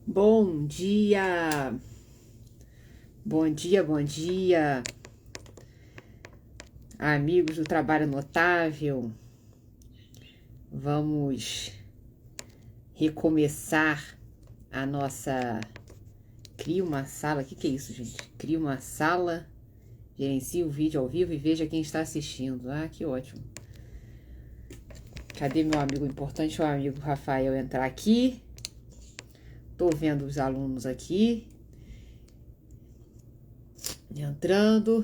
Bom dia, bom dia, bom dia, amigos do Trabalho Notável. Vamos recomeçar a nossa. Cria uma sala. O que é isso, gente? Cria uma sala, gerencie o vídeo ao vivo e veja quem está assistindo. Ah, que ótimo. Cadê meu amigo importante, o amigo Rafael entrar aqui? Tô vendo os alunos aqui entrando.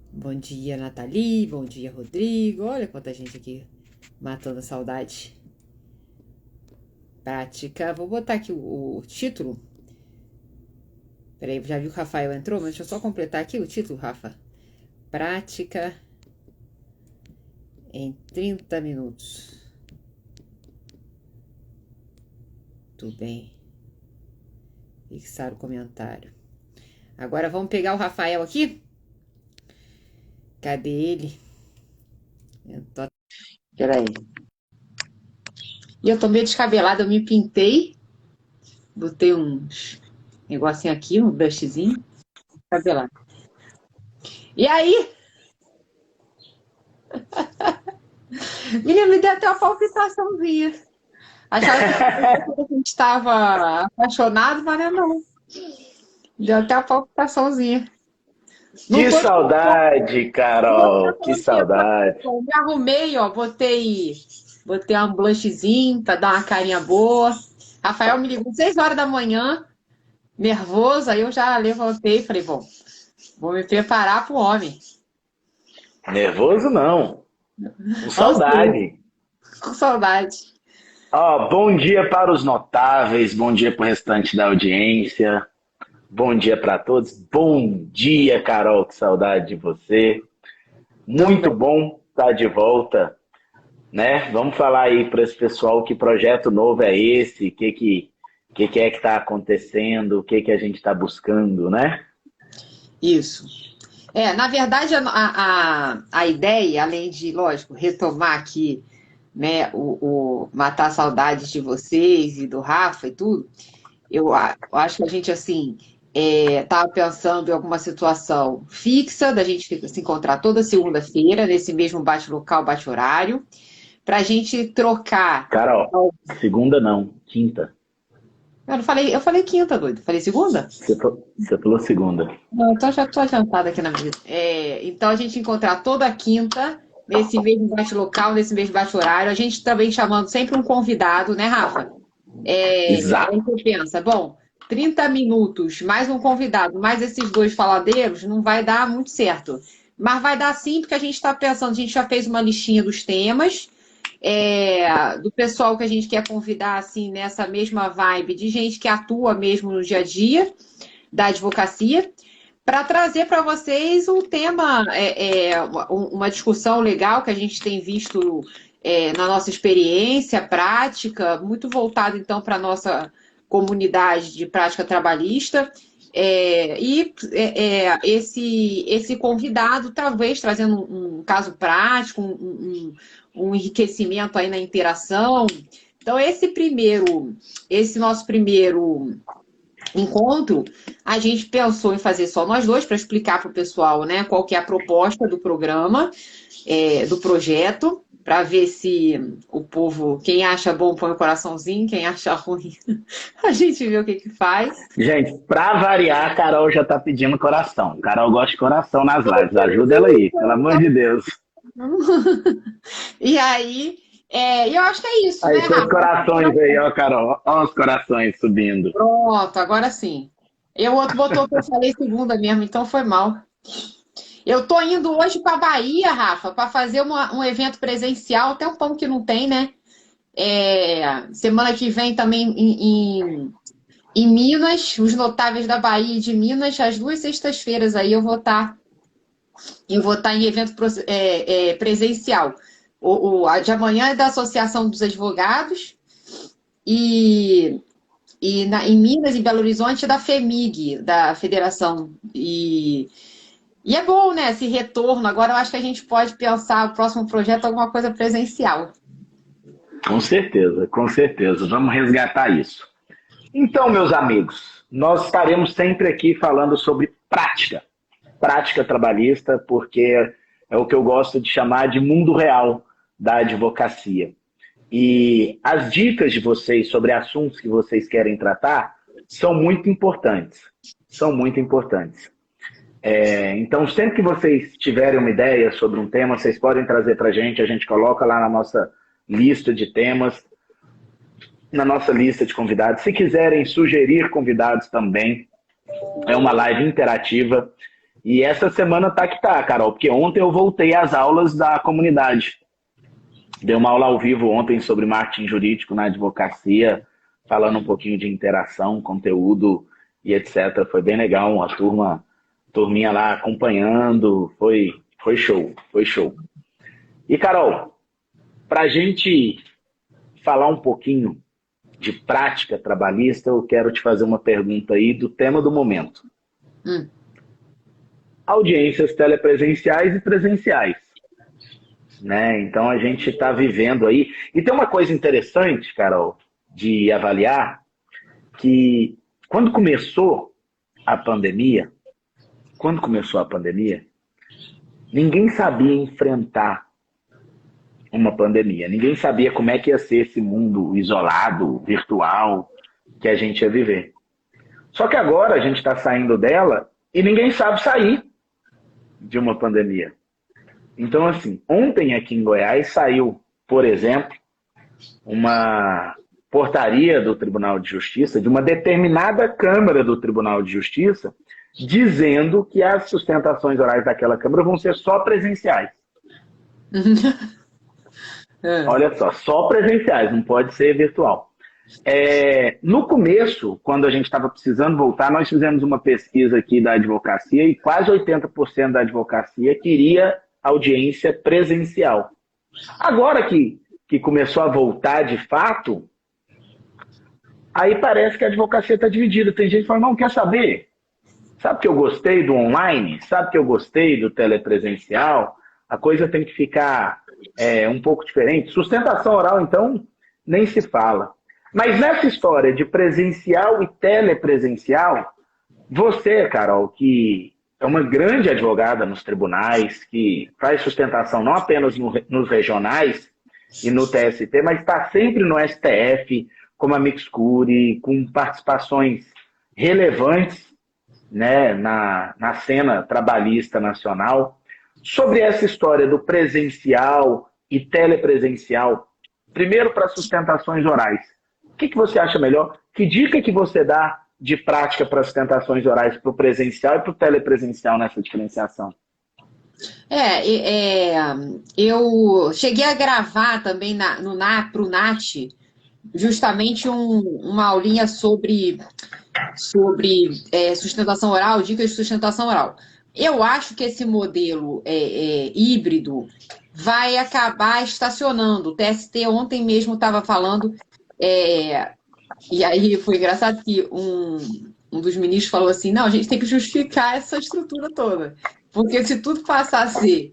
Bom dia, Nathalie. Bom dia, Rodrigo. Olha quanta gente aqui matando a saudade. Prática. Vou botar aqui o título. Peraí, já viu que o Rafael entrou? Mas deixa eu só completar aqui o título, Rafa. Prática em 30 minutos. Tudo bem. Fixar o comentário. Agora vamos pegar o Rafael aqui. Cadê ele? Peraí. E eu tô meio descabelada, eu me pintei. Botei uns negocinho aqui, um brushzinho. Descabelado. E aí? Menina, me deu até uma palpitaçãozinha. Achava que a gente estava apaixonado, mas não. Deu até uma palpitaçãozinha. Não Que tô saudade, Carol, que saudade. me arrumei, ó, botei um blushzinho pra dar uma carinha boa. Rafael me ligou 6 horas da manhã, nervoso, aí eu já levantei e falei, bom, vou me preparar pro homem. Nervoso não, com Ou seja, saudade. com saudade. Ó, bom dia para os notáveis, bom dia para o restante da audiência, bom dia para todos. Bom dia, Carol, que saudade de você. Muito Também. bom estar de volta, né? Vamos falar aí para esse pessoal que projeto novo é esse, o que é que está acontecendo, o que a gente está buscando, né? Isso. Na verdade, a ideia, além de, lógico, retomar aqui, né, matar saudades de vocês e do Rafa e tudo, eu acho que a gente, assim, estava pensando em alguma situação fixa, da gente se encontrar toda segunda-feira, nesse mesmo bate-local, bate-horário, para a gente trocar. Carol, segunda não, quinta. Eu falei quinta, doido. Falei segunda? Você falou segunda. Não, então já estou adiantada aqui na vida. Então a gente encontrar toda quinta, nesse mesmo bate-local, nesse mesmo bate-horário, a gente também chamando sempre um convidado, né, Rafa? Aí Exato. você pensa, bom, 30 minutos, mais um convidado, mais esses dois faladeiros, não vai dar muito certo. Mas vai dar sim, porque a gente está pensando, a gente já fez uma listinha dos temas, do pessoal que a gente quer convidar, assim, nessa mesma vibe, de gente que atua mesmo no dia a dia da advocacia, para trazer para vocês um tema, uma discussão legal que a gente tem visto na nossa experiência prática, muito voltado então para a nossa comunidade de prática trabalhista. Esse convidado, talvez trazendo um caso prático, um enriquecimento aí na interação. Então, esse nosso primeiro encontro, a gente pensou em fazer só nós dois para explicar para o pessoal, né, qual que é a proposta do programa, do projeto, para ver se o povo, quem acha bom põe o coraçãozinho, quem acha ruim, a gente vê o que faz. Gente, pra variar, a Carol já tá pedindo coração. Carol gosta de coração nas lives. Ajuda ela aí, pelo amor de Deus. E aí, eu acho que é isso, né, Aí, seus Rafa? corações aí, ó, Carol. Ó os corações subindo. Pronto, agora sim. E o outro botou que eu falei segunda mesmo, então foi mal. Eu tô indo hoje para Bahia, Rafa, para fazer um evento presencial, até um pão que não tem, né? Semana que vem também em Minas, os notáveis da Bahia e de Minas, as 2 sextas-feiras aí eu vou estar em evento presencial. A de amanhã é da Associação dos Advogados e, em Minas, em Belo Horizonte, é da FEMIG, da Federação. E é bom, né, esse retorno. Agora eu acho que a gente pode pensar o próximo projeto alguma coisa presencial. Com certeza, com certeza. Vamos resgatar isso. Então, meus amigos, nós estaremos sempre aqui falando sobre prática, prática trabalhista, porque é o que eu gosto de chamar de mundo real da advocacia. E as dicas de vocês sobre assuntos que vocês querem tratar são muito importantes. São muito importantes. Então, sempre que vocês tiverem uma ideia sobre um tema, vocês podem trazer para a gente coloca lá na nossa lista de temas, na nossa lista de convidados. Se quiserem sugerir convidados também, é uma live interativa. E essa semana tá que tá, Carol, porque ontem eu voltei às aulas da comunidade. Dei uma aula ao vivo ontem sobre marketing jurídico na advocacia, falando um pouquinho de interação, conteúdo e etc. Foi bem legal, uma turminha lá acompanhando, foi show, foi show. E, Carol, para a gente falar um pouquinho de prática trabalhista, eu quero te fazer uma pergunta aí do tema do momento. Audiências telepresenciais e presenciais. Né? Então a gente está vivendo aí. E tem uma coisa interessante, Carol, de avaliar, que quando começou a pandemia, ninguém sabia enfrentar uma pandemia. Ninguém sabia como é que ia ser esse mundo isolado, virtual, que a gente ia viver. Só que agora a gente está saindo dela e ninguém sabe sair de uma pandemia. Então, assim, ontem aqui em Goiás saiu, por exemplo, uma portaria do Tribunal de Justiça, de uma determinada Câmara do Tribunal de Justiça, dizendo que as sustentações orais daquela Câmara vão ser só presenciais. Olha só presenciais, não pode ser virtual. No começo, quando a gente estava precisando voltar, nós fizemos uma pesquisa aqui da advocacia e quase 80% da advocacia queria audiência presencial. Agora que começou a voltar de fato, aí parece que a advocacia está dividida. Tem gente que fala, não, quer saber? Sabe que eu gostei do online? Sabe que eu gostei do telepresencial? A coisa tem que ficar um pouco diferente. Sustentação oral, então, nem se fala. Mas nessa história de presencial e telepresencial, você, Carol, que é uma grande advogada nos tribunais, que faz sustentação não apenas nos regionais e no TST, mas está sempre no STF, como amicus curiae, com participações relevantes, né, na cena trabalhista nacional. Sobre essa história do presencial e telepresencial, primeiro para sustentações orais, o que você acha melhor? Que dica que você dá de prática para sustentações orais para o presencial e para o telepresencial nessa diferenciação? Eu cheguei a gravar também para o NAT justamente uma aulinha sobre sustentação oral, dicas de sustentação oral. Eu acho que esse modelo híbrido vai acabar estacionando. O TST ontem mesmo estava falando, e aí foi engraçado que um dos ministros falou assim, não, a gente tem que justificar essa estrutura toda, porque se tudo passar a ser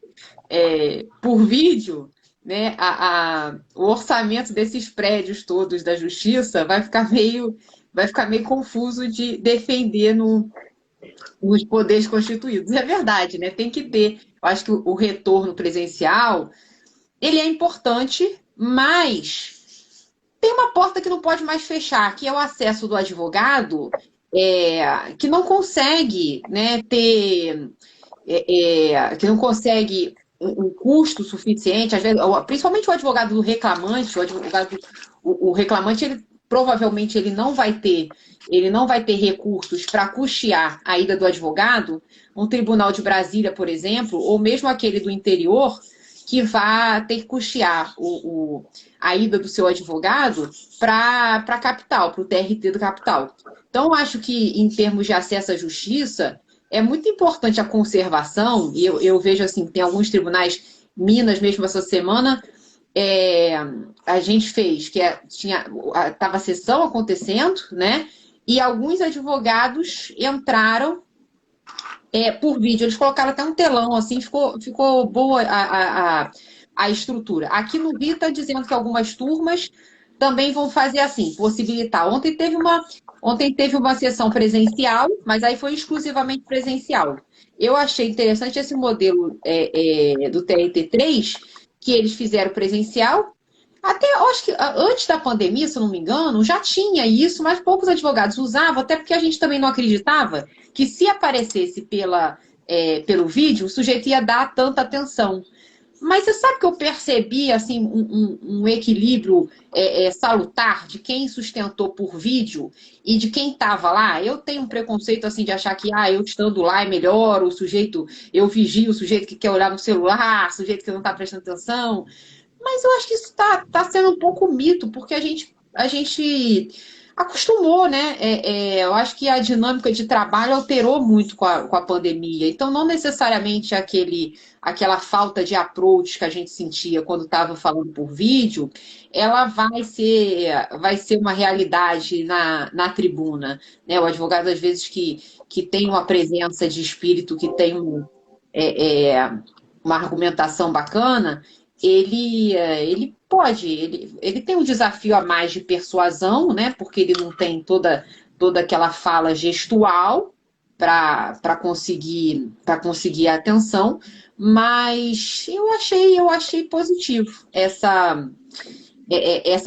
por vídeo, né, o orçamento desses prédios todos da justiça vai ficar meio confuso de defender nos poderes constituídos. É verdade, né? Tem que ter. Eu acho que o retorno presencial, ele é importante, mas tem uma porta que não pode mais fechar, que é o acesso do advogado, que não consegue, né, que não consegue um custo suficiente, às vezes, principalmente o advogado do reclamante, o reclamante, ele provavelmente ele não vai ter recursos para custear a ida do advogado. Um tribunal de Brasília, por exemplo, ou mesmo aquele do interior, que vai ter que custear a ida do seu advogado para a capital, para o TRT da capital. Então, eu acho que, em termos de acesso à justiça, é muito importante a conservação, e eu vejo assim, tem alguns tribunais, Minas mesmo essa semana, a gente fez, que estava a sessão acontecendo, né? E alguns advogados entraram por vídeo. Eles colocaram até um telão, assim, ficou boa a estrutura. Aqui no Rio está dizendo que algumas turmas também vão fazer assim, possibilitar. Ontem teve uma sessão presencial, mas aí foi exclusivamente presencial. Eu achei interessante esse modelo do TRT3, que eles fizeram presencial. Até, eu acho que antes da pandemia, se eu não me engano, já tinha isso, mas poucos advogados usavam, até porque a gente também não acreditava que se aparecesse pelo vídeo, o sujeito ia dar tanta atenção. Mas você sabe que eu percebi assim, um equilíbrio salutar de quem sustentou por vídeo e de quem estava lá? Eu tenho um preconceito assim de achar que eu estando lá é melhor, eu vigio o sujeito que quer olhar no celular, o sujeito que não está prestando atenção. Mas eu acho que isso está sendo um pouco mito, porque a gente acostumou, né? Eu acho que a dinâmica de trabalho alterou muito com a pandemia. Então, não necessariamente aquela falta de approach que a gente sentia quando estava falando por vídeo, ela vai ser uma realidade na tribuna. Né? O advogado, às vezes, que tem uma presença de espírito, que tem uma argumentação bacana, ele tem um desafio a mais de persuasão, né? Porque ele não tem toda aquela fala gestual para conseguir a atenção, mas eu achei positivo essa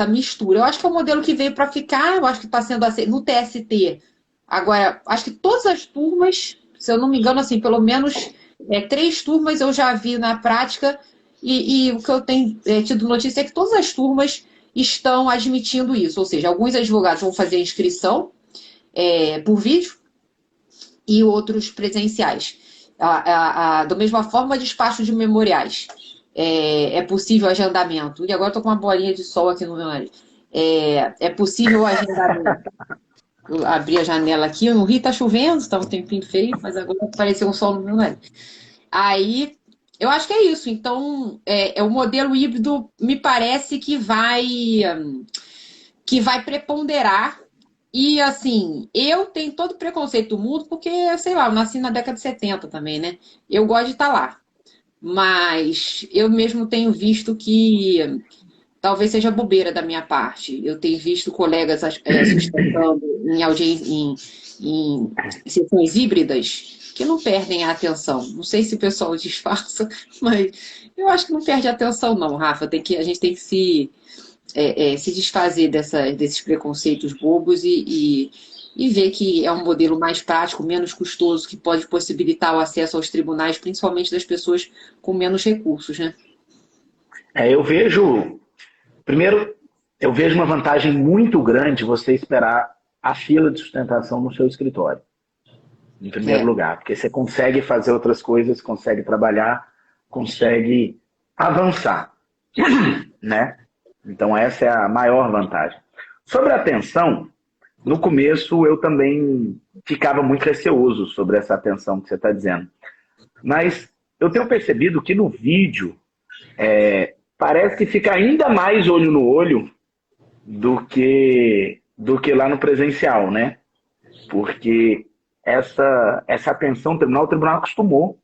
mistura. Eu acho que é um modelo que veio para ficar, eu acho que está sendo assim, no TST. Agora, acho que todas as turmas, se eu não me engano, assim, pelo menos 3 turmas eu já vi na prática. E o que eu tenho tido notícia é que todas as turmas estão admitindo isso. Ou seja, alguns advogados vão fazer a inscrição por vídeo e outros presenciais. Da mesma forma, despacho de memoriais. É possível agendamento. E agora estou com uma bolinha de sol aqui no meu nariz. É possível agendamento. Eu abri a janela aqui. No Rio está chovendo, está um tempinho feio, mas agora apareceu um sol no meu nariz. Aí... eu acho que é isso. Então, o modelo híbrido me parece que vai preponderar. E, assim, eu tenho todo o preconceito do mundo, porque, sei lá, eu nasci na década de 70 também, né? Eu gosto de estar lá. Mas eu mesmo tenho visto que talvez seja bobeira da minha parte. Eu tenho visto colegas sustentando em sessões híbridas que não perdem a atenção. Não sei se o pessoal disfarça, mas eu acho que não perde a atenção, não, Rafa. A gente tem que se desfazer desses preconceitos bobos e ver que é um modelo mais prático, menos custoso, que pode possibilitar o acesso aos tribunais, principalmente das pessoas com menos recursos, né? Primeiro, eu vejo uma vantagem muito grande você esperar a fila de sustentação no seu escritório. Em primeiro lugar, porque você consegue fazer outras coisas, consegue trabalhar, consegue avançar, né? Então essa é a maior vantagem. Sobre a atenção, no começo eu também ficava muito receoso sobre essa atenção que você está dizendo. Mas eu tenho percebido que no vídeo parece que fica ainda mais olho no olho do que lá no presencial, né? Porque essa atenção, o tribunal acostumou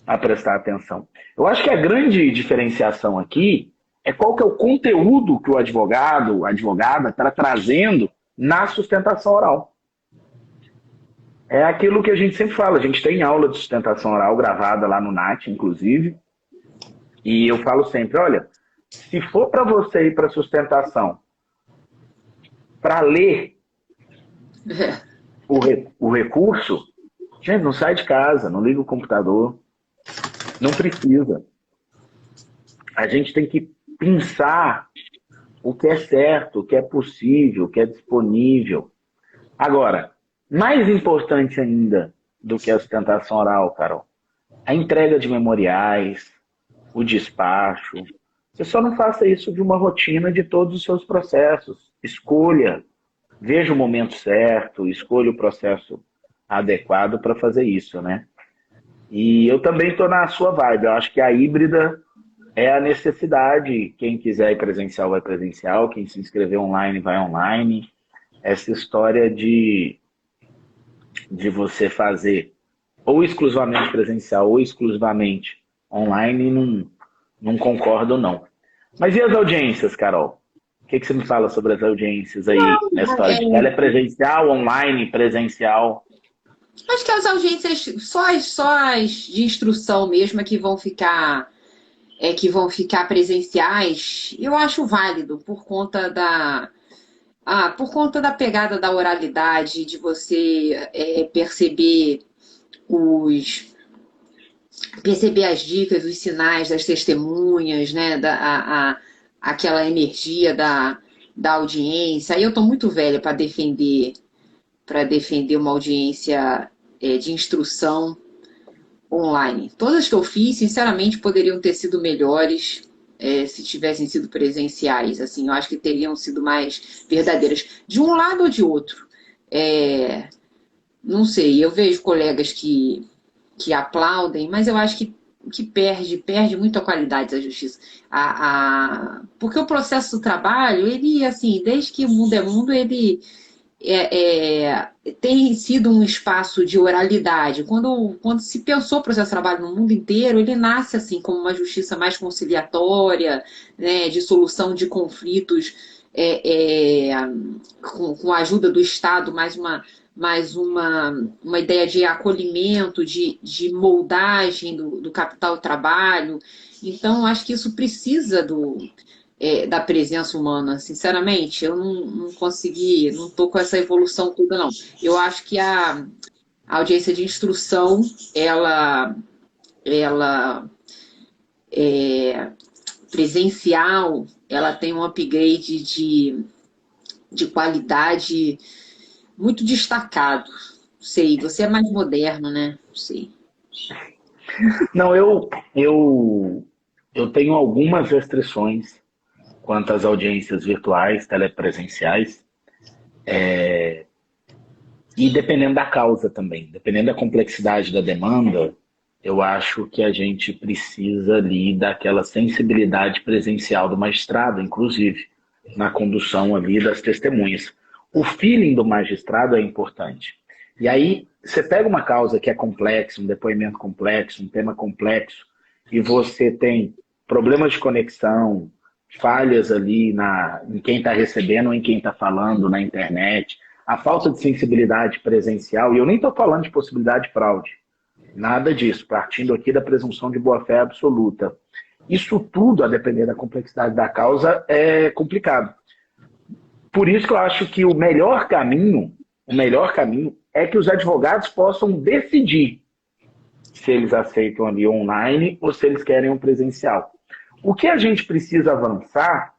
a prestar atenção. Eu acho que a grande diferenciação aqui é qual que é o conteúdo que o advogado, a advogada está trazendo na sustentação oral. É aquilo que a gente sempre fala, a gente tem aula de sustentação oral gravada lá no NAT, inclusive, e eu falo sempre, olha, se for para você ir para sustentação, para ler o recurso, gente, não sai de casa, não liga o computador, não precisa. A gente tem que pensar o que é certo, o que é possível, o que é disponível. Agora, mais importante ainda do que a sustentação oral, Carol, a entrega de memoriais, o despacho. Você só não faça isso de uma rotina de todos os seus processos. Escolha. Veja o momento certo, escolha o processo adequado para fazer isso, né? E eu também estou na sua vibe. Eu acho que a híbrida é a necessidade. Quem quiser ir presencial, vai presencial. Quem se inscrever online, vai online. Essa história de você fazer ou exclusivamente presencial ou exclusivamente online, não concordo, não. Mas e as audiências, Carol? que você me fala sobre as audiências aí, na história de telepresencial, online, presencial? Acho que as audiências, só as de instrução mesmo, que vão ficar presenciais, eu acho válido por conta da pegada da oralidade, de você os perceber as dicas, os sinais das testemunhas, né? Aquela energia da audiência. Aí eu estou muito velha para defender uma audiência de instrução online. Todas que eu fiz, sinceramente, poderiam ter sido melhores se tivessem sido presenciais. Assim, eu acho que teriam sido mais verdadeiras. De um lado ou de outro. Não sei, eu vejo colegas que aplaudem, mas eu acho que perde muito a qualidade da justiça. Porque o processo do trabalho, ele, assim, desde que o mundo é mundo, ele tem sido um espaço de oralidade. Quando se pensou o processo de trabalho no mundo inteiro, ele nasce assim como uma justiça mais conciliatória, né, de solução de conflitos com a ajuda do Estado, mais uma ideia de acolhimento, de moldagem do capital do trabalho. Então, acho que isso precisa da presença humana. Sinceramente, eu não consegui, não estou com essa evolução toda, não. Eu acho que a audiência de instrução, ela presencial, ela tem um upgrade de qualidade muito destacado. Sei, você é mais moderno, né? Sei. Não, eu tenho algumas restrições quanto às audiências virtuais, telepresenciais, e dependendo da causa também, dependendo da complexidade da demanda, eu acho que a gente precisa ali daquela sensibilidade presencial do magistrado, inclusive, na condução ali das testemunhas. O feeling do magistrado é importante. E aí, você pega uma causa que é complexa, um depoimento complexo, um tema complexo, e você tem problemas de conexão, falhas ali em quem está recebendo ou em quem está falando na internet, a falta de sensibilidade presencial, e eu nem estou falando de possibilidade de fraude, nada disso, partindo aqui da presunção de boa-fé absoluta. Isso tudo, a depender da complexidade da causa, é complicado. Por isso que eu acho que o melhor caminho é que os advogados possam decidir se eles aceitam ali online ou se eles querem um presencial. O que a gente precisa avançar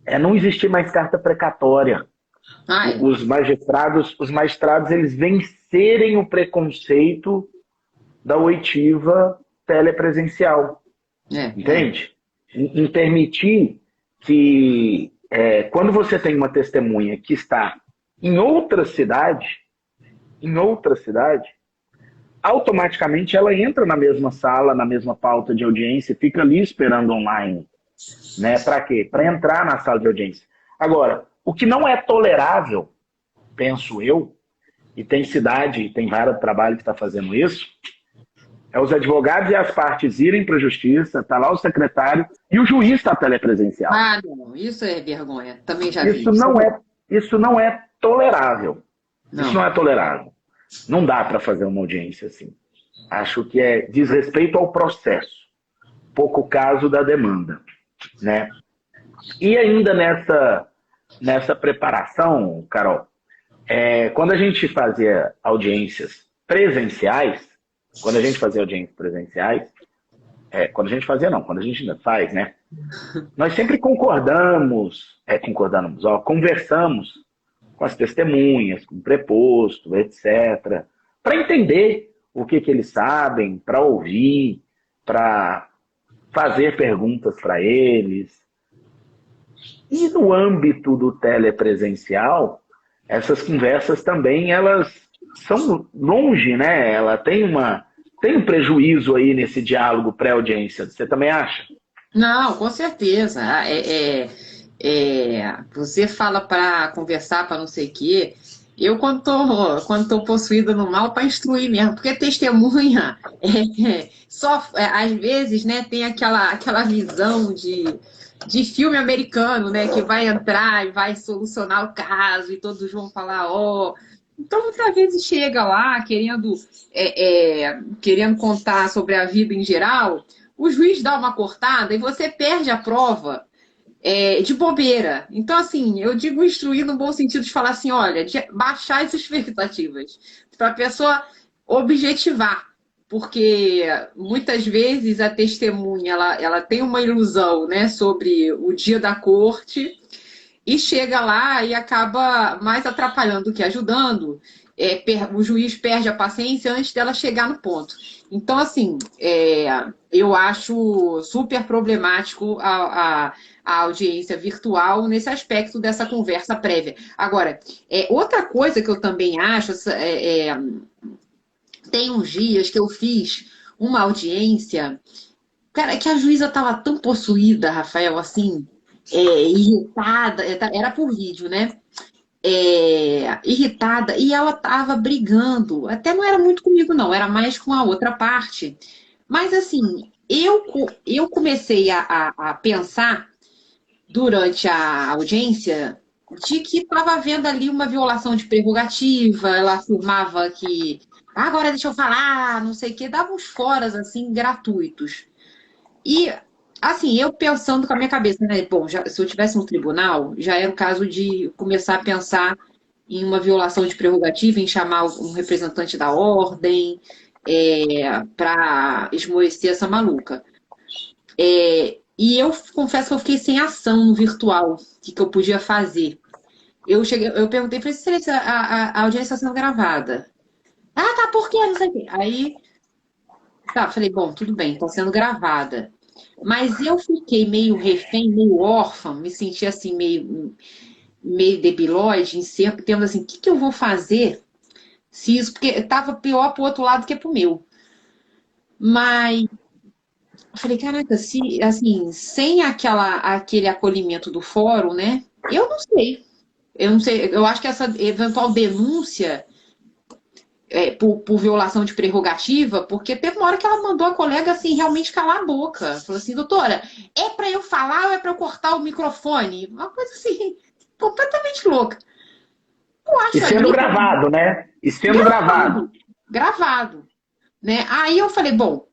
é não existir mais carta precatória. Os magistrados eles vencerem o preconceito da oitiva telepresencial. Entende? Em permitir que quando você tem uma testemunha que está em outra cidade, automaticamente ela entra na mesma sala, na mesma pauta de audiência, fica ali esperando online. Né? Para quê? Para entrar na sala de audiência. Agora, o que não é tolerável, penso eu, e tem cidade, tem vários trabalhos que está fazendo isso, é os advogados e as partes irem para a justiça, está lá o secretário, e o juiz está telepresencial. Não, isso é vergonha. Também já vi. Isso não é tolerável. Não. Isso não é tolerável. Não dá para fazer uma audiência assim. Acho que diz respeito ao processo. Pouco caso da demanda. Né? E ainda nessa preparação, Carol, quando a gente fazia audiências presenciais, quando a gente ainda faz, né? Nós sempre conversamos com as testemunhas, com o preposto, etc., para entender o que eles sabem, para ouvir, para fazer perguntas para eles. E no âmbito do telepresencial, essas conversas também, elas são longe, né? Ela tem um prejuízo aí nesse diálogo pré-audiência. Você também acha? Não, com certeza. Você fala para conversar, para não sei o quê. Eu, quando tô possuída no mal, para instruir mesmo, porque testemunha às vezes, né, tem aquela visão de filme americano, né? Que vai entrar e vai solucionar o caso e todos vão falar, ó. Então, muitas vezes chega lá querendo contar sobre a vida em geral, o juiz dá uma cortada e você perde a prova de bobeira. Então, assim, eu digo instruir no bom sentido de falar assim, olha, de baixar as expectativas, para a pessoa objetivar. Porque muitas vezes a testemunha ela tem uma ilusão, né, sobre o dia da corte e chega lá e acaba mais atrapalhando do que ajudando. O juiz perde a paciência antes dela chegar no ponto. Então, assim, eu acho super problemático a audiência virtual nesse aspecto dessa conversa prévia. Agora, outra coisa que eu também acho, tem uns dias que eu fiz uma audiência, cara, que a juíza estava tão possuída, Rafael, assim, irritada, era por vídeo, né? Irritada, e ela estava brigando. Até não era muito comigo, não, era mais com a outra parte. Mas, assim, eu comecei a pensar durante a audiência de que estava havendo ali uma violação de prerrogativa. Ela afirmava que agora deixa eu falar, não sei o quê, dava uns foras assim gratuitos. E assim, eu pensando com a minha cabeça, né? Bom, se eu tivesse no tribunal, já era o caso de começar a pensar em uma violação de prerrogativa, em chamar um representante da ordem, para esmorecer essa maluca. E eu confesso que eu fiquei sem ação no virtual, o que eu podia fazer. Eu perguntei para ele se a audiência está sendo gravada. Ah, tá, por quê? Não sei o quê. Aí, tá, falei, bom, tudo bem, está sendo gravada. Mas eu fiquei meio refém, meio órfã, me senti assim, meio debilóide, em termos assim, o que eu vou fazer se isso, porque estava pior para o outro lado que para o meu. Mas eu falei, caraca, se assim, sem aquele acolhimento do fórum, né? Eu não sei. Eu não sei, eu acho que essa eventual denúncia por violação de prerrogativa, porque teve uma hora que ela mandou a colega assim realmente calar a boca. Falou assim, doutora, é para eu falar ou é para eu cortar o microfone? Uma coisa assim, completamente louca. Eu E acho sendo ali gravado, né? E sendo gravado. gravado, gravado, né? Aí eu falei, bom,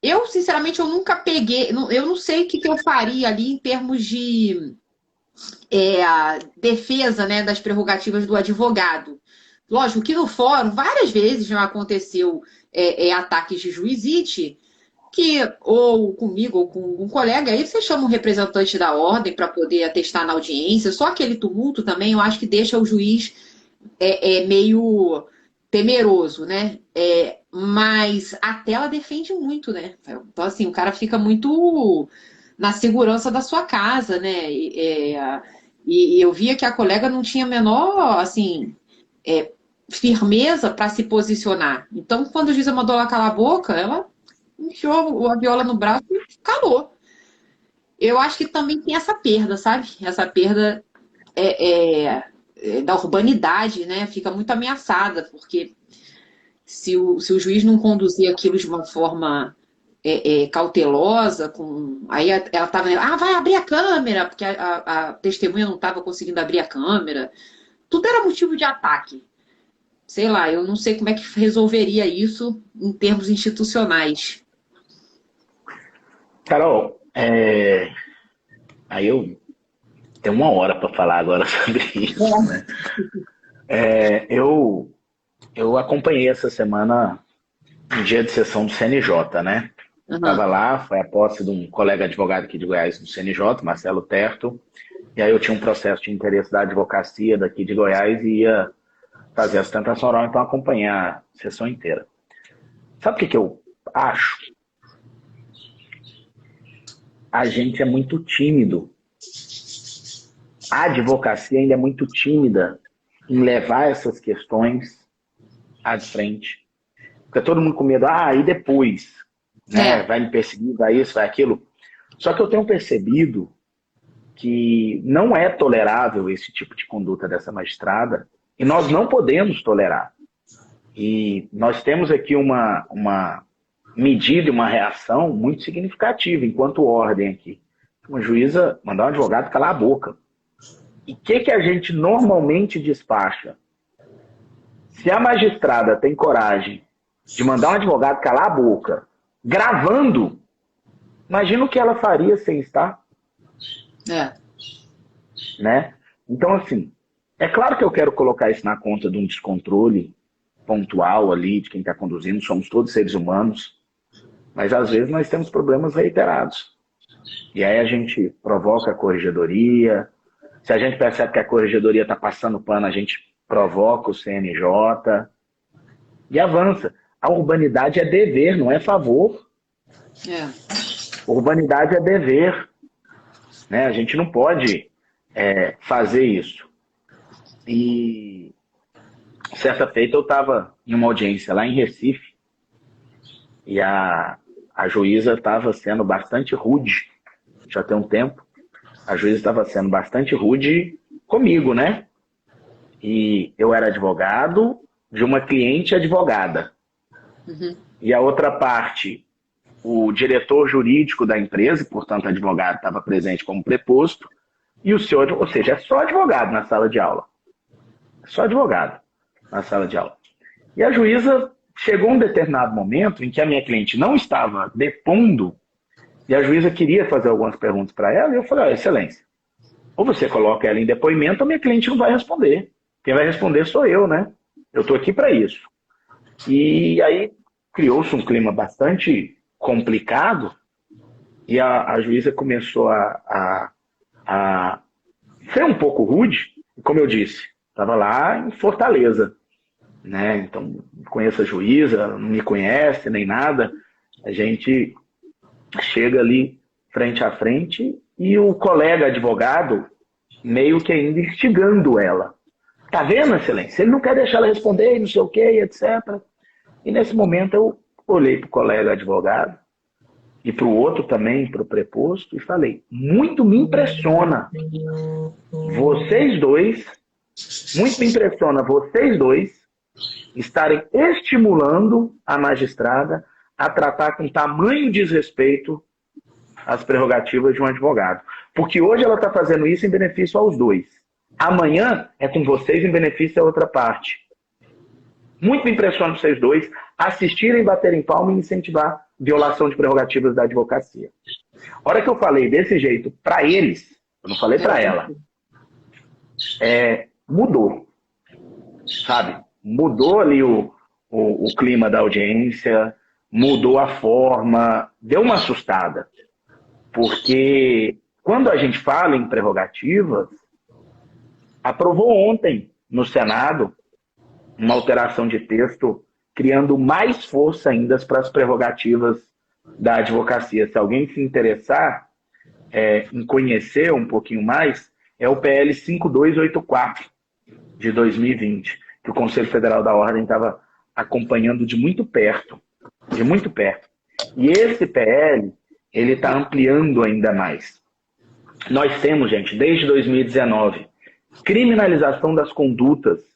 eu sinceramente eu nunca peguei, eu não sei o que eu faria ali em termos de a defesa, né, das prerrogativas do advogado. Lógico que no fórum, várias vezes já aconteceu ataques de juizite, que ou comigo ou com um colega, aí você chama um representante da ordem para poder atestar na audiência, só aquele tumulto também eu acho que deixa o juiz meio temeroso, né? Mas a tela defende muito, né? Então, assim, o cara fica muito na segurança da sua casa, né? E eu via que a colega não tinha a menor, assim, firmeza para se posicionar. Então, quando o juiz mandou ela calar a boca, ela enfiou a viola no braço e calou. Eu acho que também tem essa perda, sabe? Essa perda da urbanidade, né? Fica muito ameaçada, porque se o juiz não conduzir aquilo de uma forma cautelosa, aí ela estava, vai abrir a câmera, porque a testemunha não estava conseguindo abrir a câmera. Tudo era motivo de ataque. Sei lá, eu não sei como é que resolveria isso em termos institucionais. Carol, aí eu tenho uma hora para falar agora sobre isso, né? Eu acompanhei essa semana um dia de sessão do CNJ, né? Estava Uhum. lá, foi a posse de um colega advogado aqui de Goiás do CNJ, Marcelo Terto, e aí eu tinha um processo de interesse da advocacia daqui de Goiás e ia fazer a sustentação oral, então acompanhei a sessão inteira. Sabe o que eu acho? A gente é muito tímido. A advocacia ainda é muito tímida em levar essas questões à frente. Fica todo mundo com medo, e depois? Né? Vai me perseguir, vai isso, vai aquilo. Só que eu tenho percebido que não é tolerável esse tipo de conduta dessa magistrada e nós não podemos tolerar. E nós temos aqui uma medida e uma reação muito significativa, enquanto ordem aqui. Uma juíza mandar um advogado calar a boca. E o que a gente normalmente despacha? Se a magistrada tem coragem de mandar um advogado calar a boca, gravando, imagina o que ela faria sem estar. Né? Então, assim, é claro que eu quero colocar isso na conta de um descontrole pontual ali, de quem está conduzindo, somos todos seres humanos, mas às vezes nós temos problemas reiterados. E aí a gente provoca a corregedoria, se a gente percebe que a corregedoria está passando pano, a gente provoca o CNJ e avança. A urbanidade é dever, não é favor. Urbanidade é dever. Né? A gente não pode fazer isso. E certa feita eu estava em uma audiência lá em Recife e a juíza estava sendo bastante rude, já tem um tempo, a juíza estava sendo bastante rude comigo, né? E eu era advogado de uma cliente advogada. Uhum. E a outra parte, o diretor jurídico da empresa, portanto advogado, estava presente como preposto, e o senhor, ou seja, é só advogado na sala de aula. É só advogado na sala de aula. E a juíza chegou um determinado momento em que a minha cliente não estava depondo e a juíza queria fazer algumas perguntas para ela e eu falei, excelência, ou você coloca ela em depoimento ou minha cliente não vai responder. Quem vai responder sou eu, né? Eu estou aqui para isso. E aí criou-se um clima bastante complicado e a juíza começou a ser um pouco rude. Como eu disse, estava lá em Fortaleza, né? Então, conheço a juíza, não me conhece nem nada. A gente chega ali frente a frente e o colega advogado meio que ainda instigando ela. Tá vendo, excelência? Ele não quer deixar ela responder, não sei o quê, etc. E nesse momento eu olhei para o colega advogado e para o outro também, para o preposto, e falei, muito me impressiona vocês dois estarem estimulando a magistrada a tratar com tamanho desrespeito as prerrogativas de um advogado. Porque hoje ela está fazendo isso em benefício aos dois. Amanhã é com vocês em benefício da outra parte. Muito me impressiona vocês dois assistirem, baterem palma e incentivar violação de prerrogativas da advocacia. A hora que eu falei desse jeito para eles, eu não falei para ela, mudou. Sabe? Mudou ali o clima da audiência, mudou a forma, deu uma assustada. Porque quando a gente fala em prerrogativas, aprovou ontem no Senado uma alteração de texto criando mais força ainda para as prerrogativas da advocacia. Se alguém se interessar em conhecer um pouquinho mais, é o PL 5284 de 2020, que o Conselho Federal da Ordem estava acompanhando de muito perto. De muito perto. E esse PL, ele está ampliando ainda mais. Nós temos, gente, desde 2019, criminalização das condutas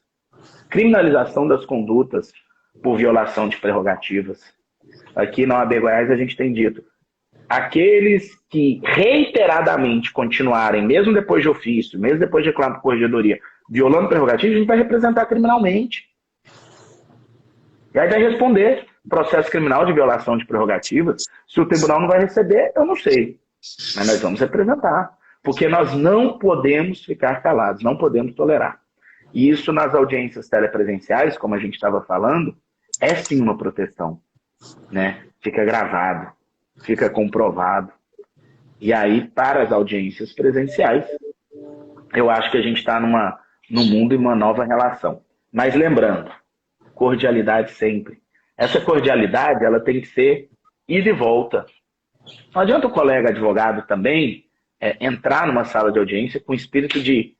por violação de prerrogativas. Aqui na OAB Goiás a gente tem dito, aqueles que reiteradamente continuarem, mesmo depois de ofício, mesmo depois de reclamo por corregedoria, violando prerrogativas, a gente vai representar criminalmente. E aí vai responder processo criminal de violação de prerrogativas. Se o tribunal não vai receber, eu não sei. Mas nós vamos representar. Porque nós não podemos ficar calados, não podemos tolerar. E isso nas audiências telepresenciais, como a gente estava falando, é sim uma proteção. Né? Fica gravado, fica comprovado. E aí, para as audiências presenciais, eu acho que a gente está num mundo e uma nova relação. Mas lembrando, cordialidade sempre. Essa cordialidade, ela tem que ser ida e volta. Não adianta o colega advogado também entrar numa sala de audiência com espírito de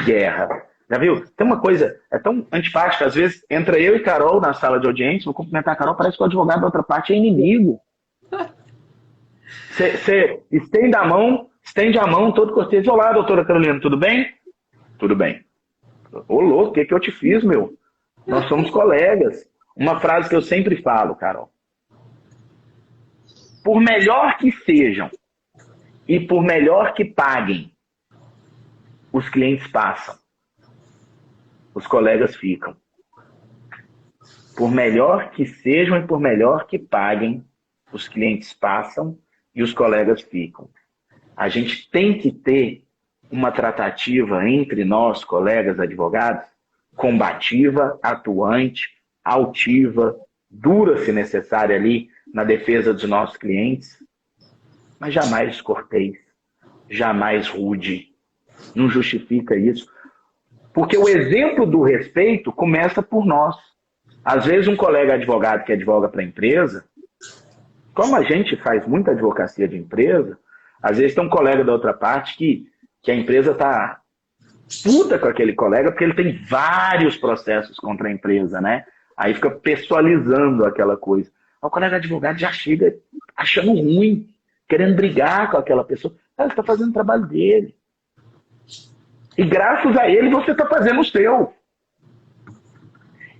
guerra. Já viu? Tem uma coisa, é tão antipática, às vezes entra eu e Carol na sala de audiência, vou cumprimentar a Carol, parece que o advogado da outra parte é inimigo. Você estende a mão todo cortês. Olá, doutora Carolina, tudo bem? Tudo bem. Ô louco, o que eu te fiz, meu? Nós somos colegas. Uma frase que eu sempre falo, Carol. por melhor que sejam e por melhor que paguem, os clientes passam, os colegas ficam. Por melhor que sejam e por melhor que paguem, os clientes passam e os colegas ficam. A gente tem que ter uma tratativa entre nós, colegas advogados, combativa, atuante, altiva, dura se necessária ali na defesa dos nossos clientes, mas jamais descortês, jamais rude. Não justifica isso. Porque o exemplo do respeito começa por nós. Às vezes um colega advogado que advoga para a empresa, como a gente faz muita advocacia de empresa, às vezes tem um colega da outra parte que a empresa está puta com aquele colega porque ele tem vários processos contra a empresa, né? Aí fica pessoalizando aquela coisa. O colega advogado já chega achando ruim, querendo brigar com aquela pessoa. Ele está fazendo o trabalho dele. E graças a ele você está fazendo o seu.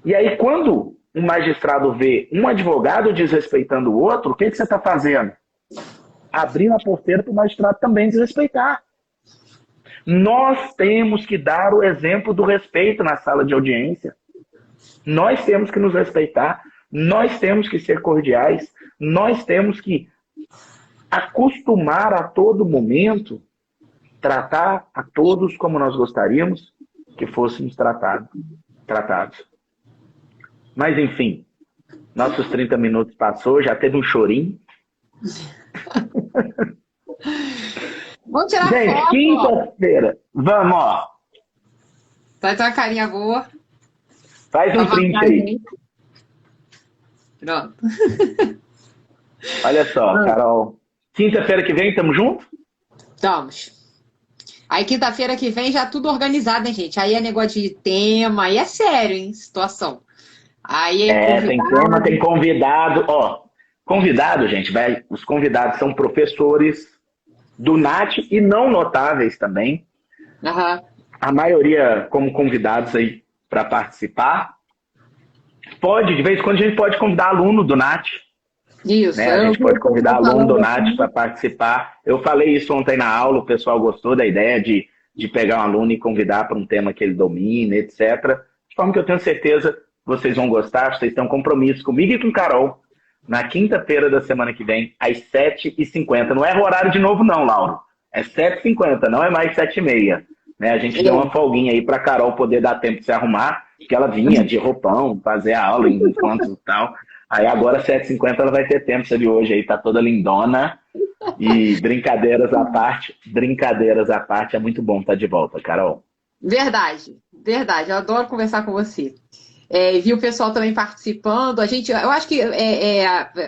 E aí quando um magistrado vê um advogado desrespeitando o outro, o que você está fazendo? Abrindo a porteira para o magistrado também desrespeitar. Nós temos que dar o exemplo do respeito na sala de audiência. Nós temos que nos respeitar, nós temos que ser cordiais, nós temos que acostumar a todo momento, tratar a todos como nós gostaríamos que fôssemos tratados. Mas, enfim, nossos 30 minutos passou, já teve um chorinho. Vamos tirar gente, foto. Quinta-feira. Vamos, ó. Vai ter uma carinha boa. Faz um print aí. Pronto. Olha só, Carol. Quinta-feira que vem, tamo junto? Estamos. Aí quinta-feira que vem já tudo organizado, hein, gente? Aí é negócio de tema, aí é sério, hein, situação. Aí tem tema, tem convidado. Ó, convidado, gente, os convidados são professores do NAT e não notáveis também. Uhum. A maioria como convidados aí para participar. De vez em quando a gente pode convidar aluno do NAT. Isso. Né? A gente pode convidar aluno do NAT para participar. Eu falei isso ontem na aula, o pessoal gostou da ideia de pegar um aluno e convidar para um tema que ele domina, etc. De forma que eu tenho certeza que vocês vão gostar, vocês têm um compromisso comigo e com Carol na quinta-feira da semana que vem, às 7h50. Não é o horário de novo não, Lauro. É 7h50, não é mais 7h30. Né? A gente deu uma folguinha aí para a Carol poder dar tempo de se arrumar, porque ela vinha de roupão, fazer a aula em encontros e tal. Aí agora, 7h50, ela vai ter tempo, você viu hoje aí, tá toda lindona. E brincadeiras à parte, é muito bom estar de volta, Carol. Verdade, eu adoro conversar com você. Vi o pessoal também participando. Eu acho que,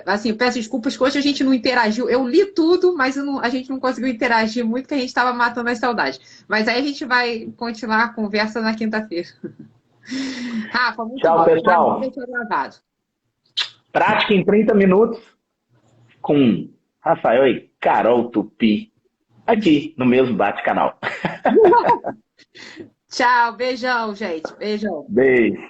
assim, peço desculpas que hoje a gente não interagiu. Eu li tudo, mas a gente não conseguiu interagir muito, porque a gente estava matando as saudades. Mas aí a gente vai continuar a conversa na quinta-feira. Rafa, muito tchau, bom. pessoal. Gravado. Prática em 30 minutos com Rafael e Carol Tupi, aqui no mesmo Bate-Canal. Tchau, beijão, gente. Beijão. Beijo.